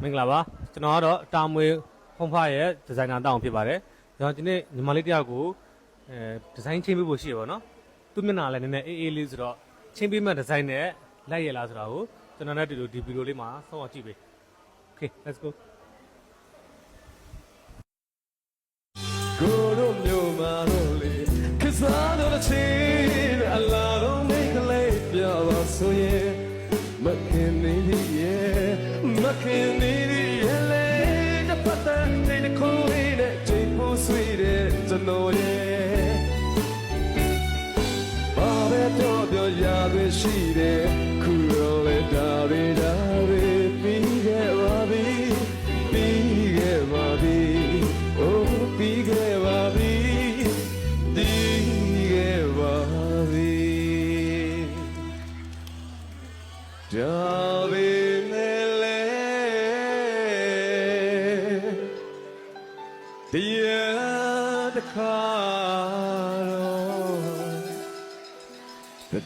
မင်္ဂလာပါကျွန်တော်ကတော့တာမွေဖုံဖရဲ့ဒီဇိုင်နာတောင်းဖြစ်ပါတယ်ကျွန်တော်ဒီနေ့ညီမလေးတယောက်ကိုဒီဇိုင်းချင်းပေးဖို့ရှိရပါတော့သူ့မျက်နှာလည်းနည်းနည်းအေးအေးလေးဆိုတော့ချင်းပေးမဲ့ဒီဇိုင်းနဲ့လိုက်ရလားဆိုတာကိုကျွန်တော်နဲ့ဒီဗီဒီယိုလေးမှာစောင့်ကြည့်ပေး Okay let's go ကိုတို့မျိုးမာတို့လေကစားတော့ချင်းအလားတော့မိကလေးပြပါဆိုရင်မခင်နေရဲ့မခင်နေရဲ့လေတပတ်တည်းနေကိုလေးနဲ့ချိန်ဖို့ဆွေးတဲ့ကျွန်တော်ရဲ့ဘာပဲတော့ပြောရသွေးရှိတယ်ခုရောလေဒါတွေပြီးခဲ့ပါပြီပြီးခဲ့ပါပြီ Oh, big baby, big baby, darling, the car, the